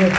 Yes.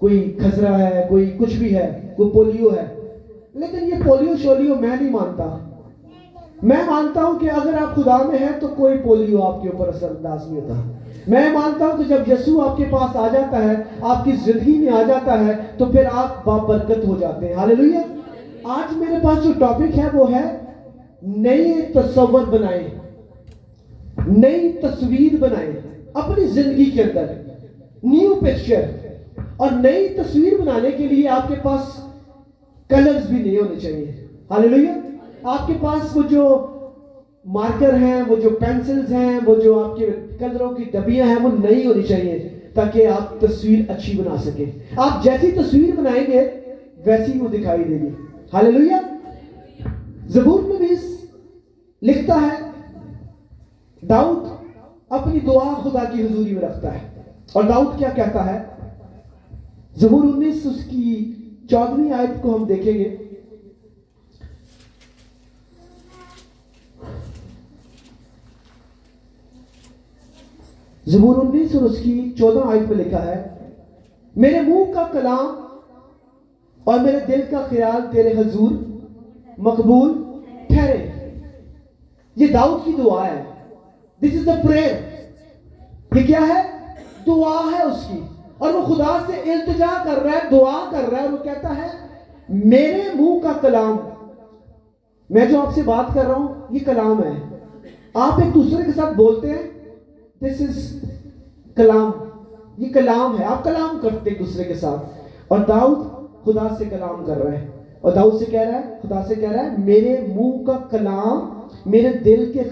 کوئی خسرہ ہے, کوئی کچھ بھی ہے, کوئی پولیو ہے. لیکن یہ پولیو شولیو میں نہیں مانتا. میں مانتا ہوں کہ اگر آپ خدا میں ہیں تو کوئی پولیو آپ کے اوپر اثر انداز نہیں ہوتا. میں مانتا ہوں کہ جب یسوع آپ کے پاس آ جاتا ہے, آپ کی زندگی میں آ جاتا ہے, تو پھر آپ بابرکت ہو جاتے ہیں. ہاللیلویہ. آج میرے پاس جو ٹاپک ہے وہ ہے نئی تصور بنائیں, نئی تصویر بنائیں اپنی زندگی کے اندر, نیو پکچر. اور نئی تصویر بنانے کے لیے آپ کے پاس کلرز بھی نہیں ہونے چاہیے. ہاللیلویہ. آپ کے پاس وہ جو مارکر ہیں, وہ جو پینسلز ہیں, وہ جو آپ کے کلروں کی ڈبیاں ہیں, وہ نہیں ہونی چاہیے تاکہ آپ تصویر اچھی بنا سکیں. آپ جیسی تصویر بنائیں گے ویسی وہ دکھائی دے گی. ہاللیلویہ. زبور نویس لکھتا ہے, داؤد اپنی دعا خدا کی حضوری میں رکھتا ہے. اور داؤد کیا کہتا ہے؟ زبور 19 اس کی 14ویں آیت کو ہم دیکھیں گے. زبور 19 اور اس کی 14 آیت میں لکھا ہے, میرے منہ کا کلام اور میرے دل کا خیال تیرے حضور مقبول ٹھہرے. یہ داؤد کی دعا ہے. دس از دا پریئر. یہ کیا ہے؟ دعا ہے اس کی. اور وہ خدا سے التجا کر رہا ہے, دعا کر رہا ہے, اور وہ کہتا ہے میرے منہ کا کلام, میں جو آپ سے بات کر رہا ہوں یہ کلام ہے. آپ ایک دوسرے کے ساتھ بولتے ہیں, دس از کلام, یہ کلام ہے. آپ کلام کرتے ایک دوسرے کے ساتھ. اور داؤد خدا سے کلام کر رہا ہے, اور داؤد سے کہہ رہا ہے, خدا سے کہہ رہا ہے میرے منہ کا کلام, میرے دل کے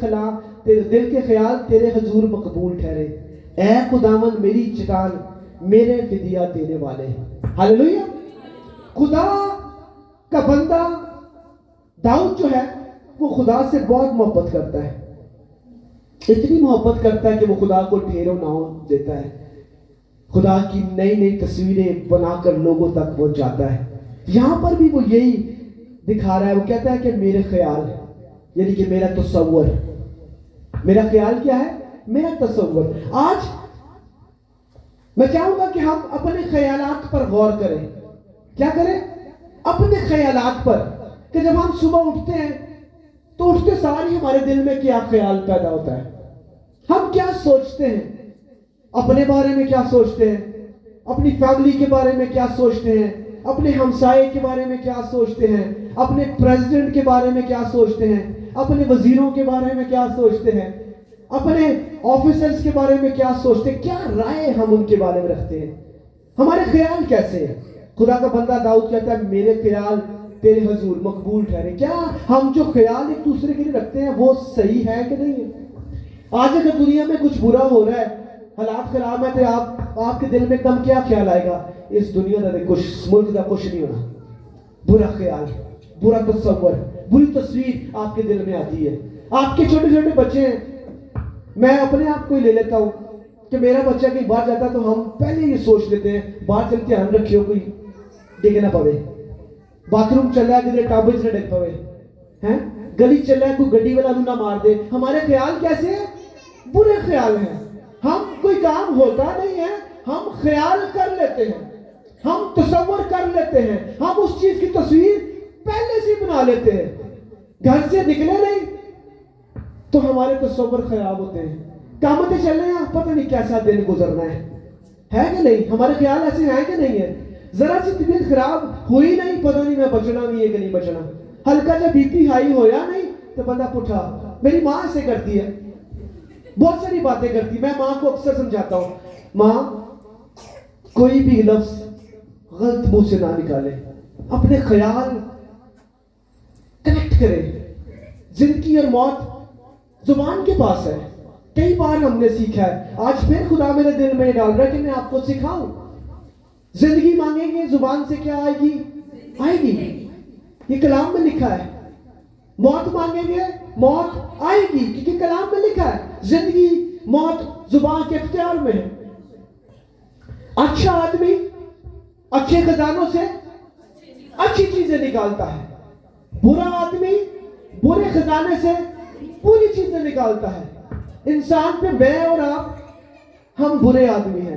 خیال تیرے حضور مقبول ٹھہرے. اے خداوند میری چٹان, میرے فدیہ دینے والے. ہاللیلویہ. خدا کا بندہ داؤد جو ہے وہ خدا سے بہت محبت کرتا ہے. اتنی محبت کرتا ہے کہ وہ خدا کو ٹھہرو ناؤ دیتا ہے. خدا کی نئی نئی تصویریں بنا کر لوگوں تک پہنچ جاتا ہے. یہاں پر بھی وہ یہی دکھا رہا ہے. وہ کہتا ہے کہ میرے خیال, یعنی کہ میرا تصور. میرا خیال کیا ہے؟ میرا تصور. آج میں چاہوں گا کہ ہم اپنے خیالات پر غور کریں. کیا کریں؟ اپنے خیالات پر. کہ جب ہم صبح اٹھتے ہیں تو اٹھتے ساری ہمارے دل میں کیا خیال پیدا ہوتا ہے؟ ہم کیا سوچتے ہیں؟ اپنے بارے میں کیا سوچتے ہیں؟ اپنی فیملی کے بارے میں کیا سوچتے ہیں؟ اپنے ہمسائے کے بارے میں کیا سوچتے ہیں؟ اپنے پریزیڈنٹ کے بارے میں کیا سوچتے ہیں؟ اپنے وزیروں کے بارے میں کیا سوچتے ہیں؟ اپنے آفیسرز کے بارے میں کیا سوچتے ہیں؟ کیا رائے ہم ان کے بارے میں رکھتے ہیں؟ ہمارے خیال کیسے ہیں؟ خدا کا بندہ داؤد کہتا ہے میرے خیال تیرے حضور مقبول ٹھہرے. کیا ہم جو خیال ایک دوسرے کے لیے رکھتے ہیں وہ صحیح ہے کہ نہیں ہے؟ آج اگر دنیا میں کچھ برا ہو رہا ہے, حالات خراب ہے, تو آپ کے دل میں کم کیا خیال آئے گا؟ اس دنیا کا کچھ, ملک کا کچھ نہیں ہونا. برا خیال, برا تصور, بری تصویر آپ کے دل میں آتی ہے. آپ کے چھوٹے چھوٹے بچے ہیں, میں اپنے آپ کو ہی لے لیتا ہوں کہ میرا بچہ کہیں باہر جاتا ہے تو ہم پہلے یہ سوچ لیتے ہیں باہر چل کے دھیان رکھیو کوئی ڈگ نہ پوے, باتھ روم چل رہا ہے کدھر ٹب نہ ڈگ پوے, ہیں گلی چل رہا ہے کوئی گڈی والا نہ مار دے. ہمارے خیال کیسے ہیں؟ برے خیال ہیں. ہم کوئی کام ہوتا نہیں ہے, ہم خیال کر لیتے ہیں, ہم تصور کر لیتے ہیں, ہم اس چیز کی تصویر پہلے سے بنا لیتے ہیں. گھر سے نکلے نہیں تو ہمارے تصور خراب ہوتے ہیں. کامتیں چل رہے ہیں, پتہ نہیں کیسا دن گزرنا ہے کہ نہیں؟ ہمارے خیال ایسے ہیں کہ نہیں ہے؟ ذرا سی طبیعت خراب ہوئی نہیں, پتہ نہیں میں بچنا بھی ہے کہ نہیں بچنا. ہلکا جب بی پی ہائی ہویا نہیں تو بندہ پٹھا. میری ماں ایسے کرتی ہے, بہت ساری باتیں کرتی. میں ماں کو اکثر سمجھاتا ہوں, ماں کوئی بھی لفظ غلط منہ سے نہ نکالے, اپنے خیال کنیکٹ کرے. زندگی اور موت زبان کے پاس ہے. کئی بار ہم نے سیکھا ہے, آج پھر خدا میرے دل میں ڈال رہا ہے کہ میں آپ کو سکھاؤں. زندگی مانگیں گے, زبان سے کیا آئے گی؟ آئے گی. یہ کلام میں لکھا ہے. موت مانگیں گے, موت آئے گی, کیونکہ کلام میں لکھا ہے زندگی موت زبان کے اختیار میں ہے. اچھا آدمی اچھے خزانوں سے اچھی چیزیں نکالتا ہے, برا آدمی برے خزانے سے بری چیزیں نکالتا ہے. انسان پہ میں اور آپ, ہم برے آدمی ہیں,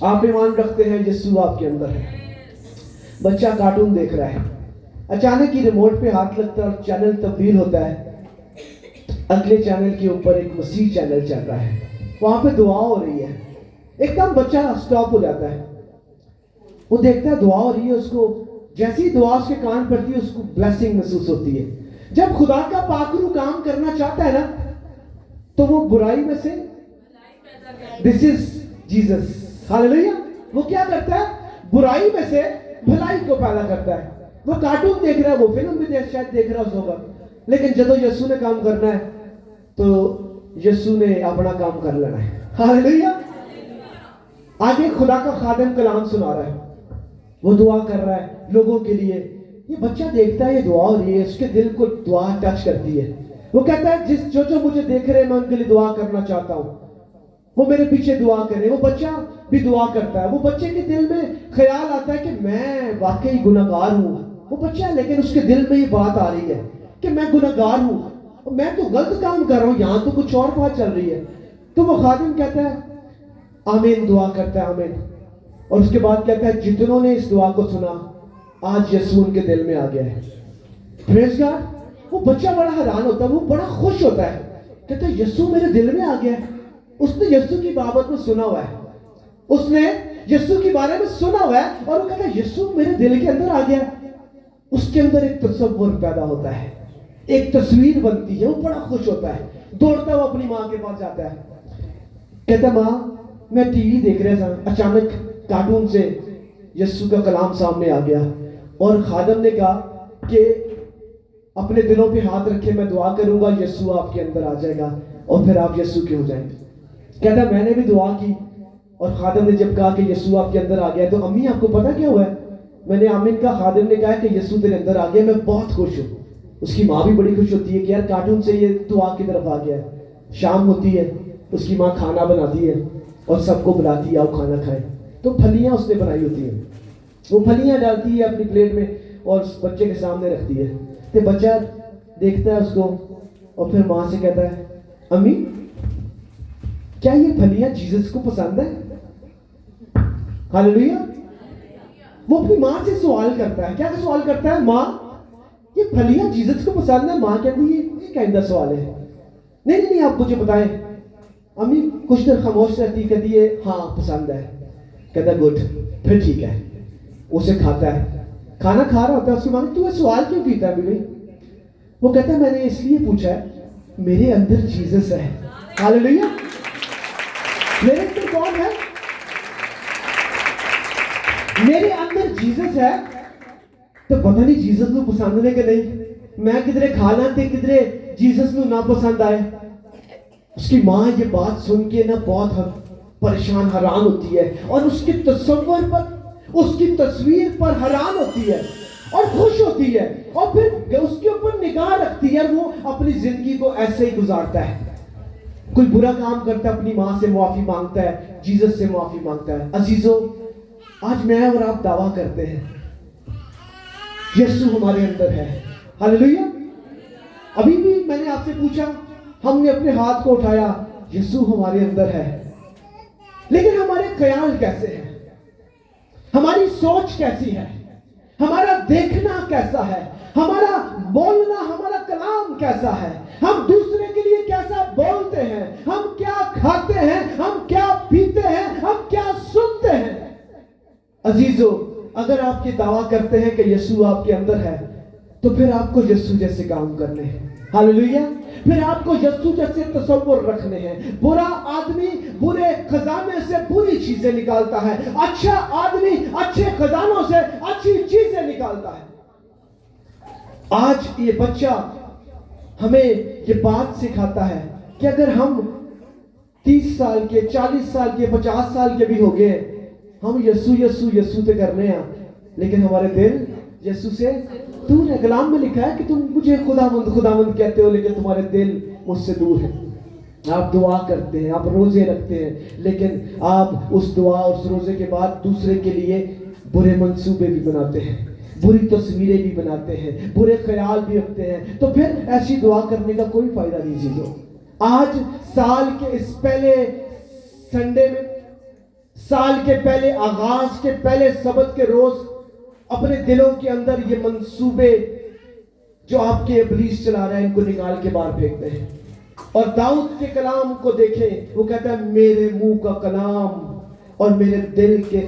آپ ایمان رکھتے ہیں یسوع آپ کے اندر ہے. بچہ کارٹون دیکھ رہا ہے, اچانک ہی ریموٹ پہ ہاتھ لگتا ہے اور چینل تبدیل ہوتا ہے. اگلے چینل کے اوپر ایک مسیح چینل چل رہا ہے, وہاں پہ دعا ہو رہی ہے. ایک دم بچہ سٹاپ ہو جاتا ہے, وہ دیکھتا ہے دعا ہو رہی ہے, اس کو جیسی دعا اس کے کان پڑتی ہے اس کو بلیسنگ محسوس ہوتی ہے. جب خدا کا پاکرو کام کرنا چاہتا ہے نا تو وہ برائی میں سے دس از جیسس, ہاللیلویا, وہ کیا کرتا ہے, برائی میں سے بھلائی کو پیدا کرتا ہے. وہ کارٹون دیکھ رہا ہے, وہ فلم بھی شاید دیکھ رہا ہوگا, لیکن جب یسوع نے کام کرنا ہے تو یسوع نے اپنا کام کر لینا ہے. ہاللیلویا. آگے خدا کا خادم کلام سنا رہا ہے, وہ دعا کر رہا ہے لوگوں کے لیے. یہ بچہ دیکھتا ہے یہ دعا ہو رہی ہے, اس کے دل کو دعا ٹچ کرتی ہے. وہ کہتا ہے جو مجھے دیکھ رہے ہیں میں ان کے لیے دعا کرنا چاہتا ہوں, وہ میرے پیچھے دعا کرے. وہ بچہ بھی دعا کرتا ہے. وہ بچے کے دل میں خیال آتا ہے کہ میں واقعی گناہگار ہوں. وہ بچہ ہے لیکن اس کے دل میں یہ بات آ رہی ہے کہ میں گناہگار ہوں, میں تو غلط کام کر رہا ہوں, یہاں تو کچھ اور بات چل رہی ہے. تو وہ خادم کہتا ہے آمین, دعا کرتا ہے آمین, اور اس کے بعد کہتا ہے جتنوں نے اس دعا کو سنا آج یسوع ان کے دل میں آ گیا ہے. پریز گاڈ. وہ بچہ بڑا حیران ہوتا ہے, وہ بڑا خوش ہوتا ہے, کہتا ہے یسوع میرے دل میں آ گیا ہے. اس نے یسوع کی بابت میں سنا ہوا ہے, اس نے یسوع کے بارے میں سنا ہوا ہے, اور وہ کہتا ہے یسوع میرے دل کے اندر آ گیا. اس کے اندر ایک تصور پیدا ہوتا ہے, ایک تصویر بنتی ہے. وہ بڑا خوش ہوتا ہے, دوڑتا ہوا اپنی ماں کے پاس جاتا ہے, کہتا ہے ماں میں ٹی وی دیکھ رہا تھا, اچانک کارٹون سے یسوع کا کلام سامنے آ گیا, اور خادم نے کہا کہ اپنے دلوں پہ ہاتھ رکھے, میں دعا کروں گا یسوع آپ کے اندر آ جائے گا اور پھر آپ یسوع کے ہو جائیں گے. کہتا ہے میں نے بھی دعا کی, اور خادم نے جب کہا کہ یسوع آپ کے اندر آ گیا تو امی آپ کو پتا کیا ہوا ہے؟ میں نے آمین کہا, خادم نے کہا کہ یسوع تیرے اندر آ گیا, میں بہت خوش ہوں. اس کی ماں بھی بڑی خوش ہوتی ہے کہ یار کارٹون سے یہ دعا کی طرف آ گیا ہے. شام ہوتی ہے, اس کی ماں کھانا بناتی ہے اور سب کو بلاتی ہے آؤ کھانا کھائیں. تو پھلیاں اس نے بنائی ہوتی ہیں, وہ پھلیاں ڈالتی ہے اپنی پلیٹ میں اور اس بچے کے سامنے رکھتی ہے. تو بچہ دیکھتا ہے اس کو اور پھر ماں سے کہتا ہے امی کیا یہ پھلیاں جیسس کو پسند ہے؟ ہاللیلویا. وہ اپنی ماں سے سوال کرتا ہے. کیا سوال کرتا ہے؟ ماں یہ پھلیاں جیسس کو پسند ہے. ماں کہتی ہے یہ کیا سوال ہے, نہیں آپ مجھے بتائیں. امی کچھ دیر خاموش رہتی, کہتی ہے ہاں پسند ہے. کہتا ہے گڈ, پھر ٹھیک ہے. اسے کھاتا ہے, کھانا کھا رہا ہوتا ہے. اس کی ماں تو یہ سوال کیوں کیتا ہے بیوی؟ وہ کہتا ہے میں نے اس لیے پوچھا ہے میرے اندر جیسس ہے. ہاللیلویا. میرے اندر کون ہے؟ میرے اندر جیسس ہے. تو پتہ نہیں جیسس نو پسند ہے کہ نہیں. میں کدھرے کھانا تے کدھرے جیسس نو نہ پسند آئے. اس کی ماں یہ بات سن کے نا بہت پریشان حیران ہوتی ہے, اور اس کے تصور پر, اس کی تصویر پر حیران ہوتی ہے اور خوش ہوتی ہے, اور پھر اس کے اوپر نگاہ رکھتی ہے. وہ اپنی زندگی کو ایسے ہی گزارتا ہے. کوئی برا کام کرتا ہے اپنی ماں سے معافی مانگتا ہے, جیسس سے معافی مانگتا ہے. عزیزو آج میں اور آپ دعویٰ کرتے ہیں یسوع ہمارے اندر ہے. ہاللیلویا. ابھی بھی میں نے آپ سے پوچھا, ہم نے اپنے ہاتھ کو اٹھایا, یسوع ہمارے اندر ہے. لیکن ہمارے خیال کیسے ہیں, ہماری سوچ کیسی ہے, ہمارا دیکھنا کیسا ہے, ہمارا بولنا, ہمارا کلام کیسا ہے, ہم دوسرے کے لیے کیسا بولتے ہیں, ہم کیا کھاتے ہیں, ہم کیا پیتے ہیں, ہم کیا سنتے ہیں. عزیزو اگر آپ یہ دعویٰ کرتے ہیں کہ یسوع آپ کے اندر ہے تو پھر آپ کو یسوع جیسے کام کرنے ہیں. ہاللیلویا. پھر آپ کو یسوع جیسے تصور رکھنے ہیں. برا آدمی برے خزانے سے بری چیزیں نکالتا ہے, اچھا آدمی اچھے خزانوں سے اچھی چیزیں نکالتا ہے. آج یہ بچہ ہمیں یہ بات سکھاتا ہے کہ اگر ہم 30 سال کے, 40 سال کے, 50 سال کے بھی ہو گئے, ہم یسوع یسوع یسوع تے کرنے ہیں, لیکن ہمارے دل یسوع سے دور ہے. کلام میں لکھا ہے کہ تم مجھے خداوند کہتے ہو لیکن تمہارے دل مجھ سے دور ہے. آپ دعا کرتے ہیں, آپ روزے رکھتے ہیں, لیکن آپ اس دعا اور اس روزے کے بعد دوسرے کے لیے برے منصوبے بھی بناتے ہیں, بری تصویریں بھی بناتے ہیں, برے خیال بھی رکھتے ہیں. تو پھر ایسی دعا کرنے کا کوئی فائدہ نہیں. چیزوں آج سال کے اس پہلے سنڈے میں, سال کے پہلے، آغاز کے پہلے سبت کے روز اپنے دلوں کے اندر یہ منصوبے جو آپ کے ابلیس چلا رہے ہیں ان کو نکال کے باہر پھینکتے ہیں. اور داؤد کے کلام کو دیکھیں، وہ کہتا ہے میرے منہ کا کلام اور میرے دل کے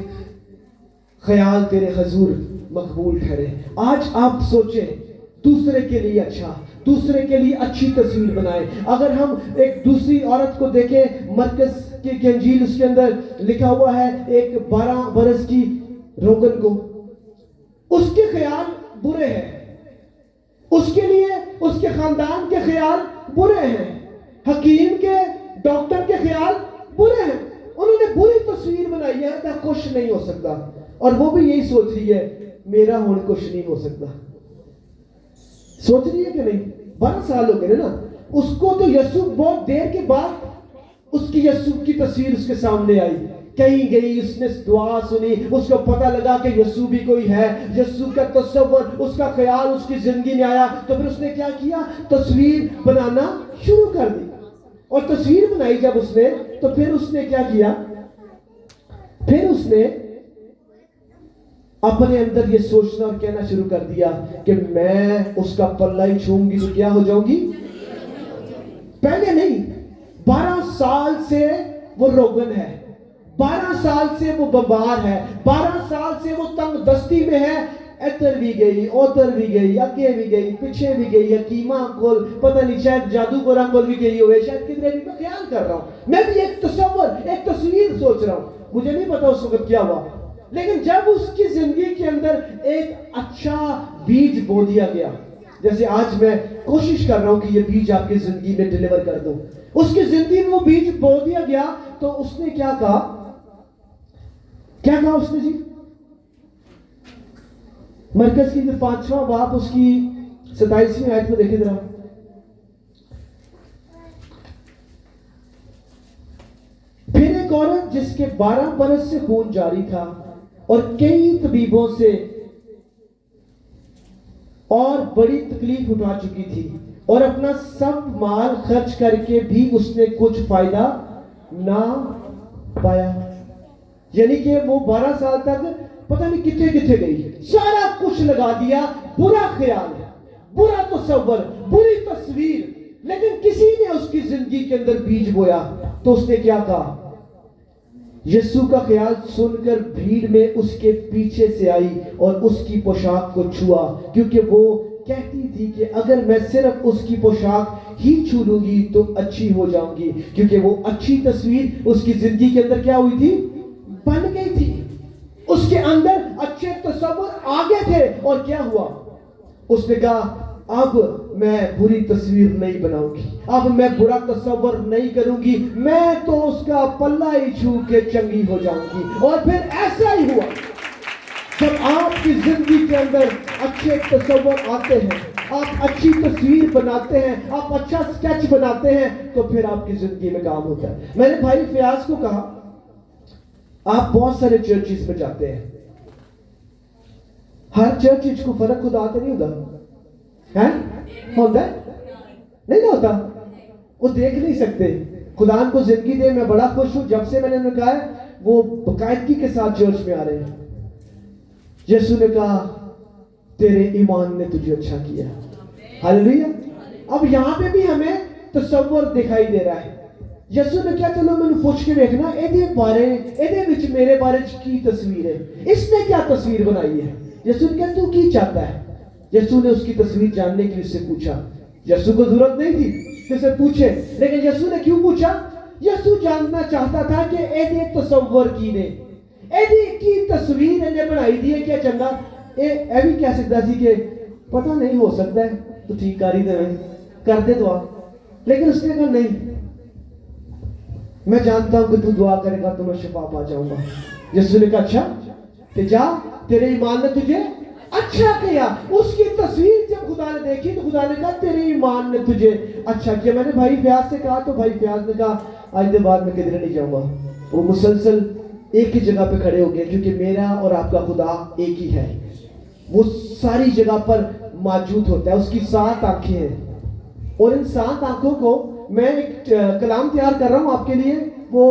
خیال تیرے حضور مقبول ٹھہرے. آج آپ سوچیں دوسرے کے لیے اچھا، دوسرے کے لیے اچھی تصویر بنائیں. اگر ہم ایک دوسری عورت کو دیکھیں، مرکز کی انجیل اس کے اندر لکھا ہوا ہے ایک 12 برس کی روغن کو، اس کے خیال برے ہیں، اس کے لیے اس کے خاندان کے خیال برے ہیں، حکیم کے ڈاکٹر کے خیال برے ہیں. انہوں نے بری تصویر بنائی ہے کہ خوش نہیں ہو سکتا، اور وہ بھی یہی سوچ رہی ہے میرا ہونے خوش نہیں ہو سکتا. سوچ رہی ہے کہ نہیں؟ 12 سال ہو گئے نا. اس کو تو یسوع بہت دیر کے بعد اس کی یسوع کی تصویر اس کے سامنے آئی، کہیں گئی، اس نے دعا سنی، اس کو پتہ لگا کہ یسوع بھی کوئی ہے، یسوع کا تصور، اس کا خیال اس کی زندگی میں آیا. تو پھر اس نے کیا کیا؟ تصویر بنانا شروع کر دی. اور تصویر بنائی جب اس نے، تو پھر اس نے کیا کیا؟ پھر اس نے اپنے اندر یہ سوچنا اور کہنا شروع کر دیا کہ میں اس کا پلہ ہی چھوؤں گی تو کیا ہو جاؤں گی. پہلے نہیں، 12 سال سے وہ روغن ہے، 12 سال سے وہ بیمار ہے، 12 سال سے وہ تنگ دستی میں ہے. ادھر بھی گئی، ادھر بھی گئی، آگے بھی گئی، پیچھے بھی گئی، حکیمہ کول، پتہ نہیں شاید جادوگرہ کول بھی گئی ہوئے، شاید کدھر بھی. میں خیال کر رہا ہوں، میں بھی ایک تصور، ایک تصویر سوچ رہا ہوں. مجھے نہیں پتا اس وقت کیا ہوا، لیکن جب اس کی زندگی کے اندر ایک اچھا بیج بو دیا گیا، جیسے آج میں کوشش کر رہا ہوں کہ یہ بیج آپ کی زندگی میں ڈیلیور کر دوں. اس کی زندگی میں وہ بیج بو دیا گیا، تو اس نے کیا کہا؟ کیا کہا اس نے جی؟ مرکز کی 5واں باب اس کی 27ویں آیت کو دیکھیں ذرا. پھر ایک عورت جس کے 12 برس سے خون جاری تھا اور کئی طبیبوں سے اور بڑی تکلیف اٹھا چکی تھی، اور اپنا سب مال خرچ کر کے بھی اس نے کچھ فائدہ نہ پایا. یعنی کہ وہ 12 سال تک پتہ نہیں کتنے کتنے گئی، سارا کچھ لگا دیا، برا خیال، برا تصور، بری تصویر، لیکن کسی نے اس کی زندگی کے اندر بیج بویا. تو اس نے کیا کہا؟ یسوع کا خیال سن کر بھیڑ میں اس کے پیچھے سے آئی اور اس کی پوشاک کو چھوا، کیونکہ وہ کہتی تھی کہ اگر میں صرف اس کی پوشاک ہی چھو لوں گی تو اچھی ہو جاؤں گی. کیونکہ وہ اچھی تصویر اس کی زندگی کے اندر کیا ہوئی تھی؟ بن گئی تھی. اس کے اندر اچھے تصور آگے تھے. اور کیا ہوا؟ اس نے کہا اب میں بری تصویر نہیں بناؤں گی، اب میں برا تصور نہیں کروں گی، میں تو اس کا پلہ ہی چھو کے چنگی ہو جاؤں گی. اور پھر ایسا ہی ہوا. جب آپ کی زندگی کے اندر اچھے تصور آتے ہیں، آپ اچھی تصویر بناتے ہیں، آپ اچھا سکیچ بناتے ہیں، تو پھر آپ کی زندگی میں کام ہوتا ہے. میں نے بھائی فیاض کو کہا آپ بہت سارے چرچز میں جاتے ہیں، ہر چرچ کو فرق خدا تو نہیں ہوتا ہوتا ہے؟ نہیں نہ ہوتا. وہ دیکھ نہیں سکتے. خدا ان کو زندگی دے. میں بڑا خوش ہوں جب سے میں نے انہیں کہا ہے وہ باقاعدگی کے ساتھ چرچ میں آ رہے ہیں. یسوع نے کہا تیرے ایمان نے تجھے اچھا کیا. ہاللیلویا. اب یہاں پہ بھی ہمیں تصور دکھائی دے رہا ہے. یسوع نے کیا چلو میں نے پوچھ کے دیکھنا ایدے وچ میرے بارے کی تصویر ہے، اس نے کیا تصویر بنائی ہے. یسوع نے کہا تو کی چاہتا ہے. یسوع نے اس کی تصویر جاننے کے لیے اس سے پوچھا. یسوع کو ضرورت نہیں تھی کہ اسے پوچھے، لیکن یسوع نے کیوں پوچھا؟ یسوع جاننا چاہتا تھا کہ ایدے تصور کی نے، ایدی کی تصویر نے بنائی دی ہے. کیا چنگا اے بھی کہہ سکتا سی کہ پتہ نہیں ہو سکتا ہے تو ٹھیک کر ہی دے کر دے دعا. لیکن اس نے کہا نہیں، میں جانتا ہوں کہ تو دعا کرے گا تو میں شفا پا جاؤں گا. یسوع نے کہا اچھا کہ جا، تیرے ایمان نے تجھے اچھا کیا. اس کی تصویر جب خدا نے دیکھی تو خدا نے کہا تیرے ایمان نے تجھے اچھا کیا. میں نے بھائی فیاض سے کہا تو بھائی فیاض نے کہا آج دے بعد میں کدھر نہیں جاؤں گا. وہ مسلسل ایک ہی جگہ پہ کھڑے ہو گئے، کیونکہ میرا اور آپ کا خدا ایک ہی ہے. وہ ساری جگہ پر موجود ہوتا ہے. اس کی 7 آنکھیں ہیں، اور ان 7 آنکھوں کو میں ایک کلام تیار کر رہا ہوں آپ کے لیے. وہ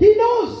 He knows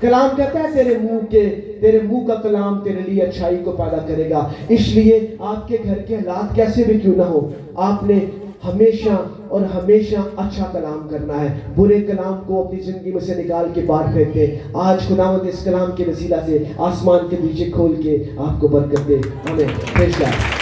کلام کہتا ہے تیرے منہ کا کلام تیرے لیے اچھائی کو پیدا کرے گا. اس لیے آپ کے گھر کے حالات کیسے بھی کیوں نہ ہو, آپ نے ہمیشہ اور ہمیشہ اچھا کلام کرنا ہے. برے کلام کو اپنی زندگی میں سے نکال کے باہر پھینک دے. آج خداوند اس کلام کے وسیلہ سے آسمان کے نیچے کھول کے آپ کو برکت دے. آمین.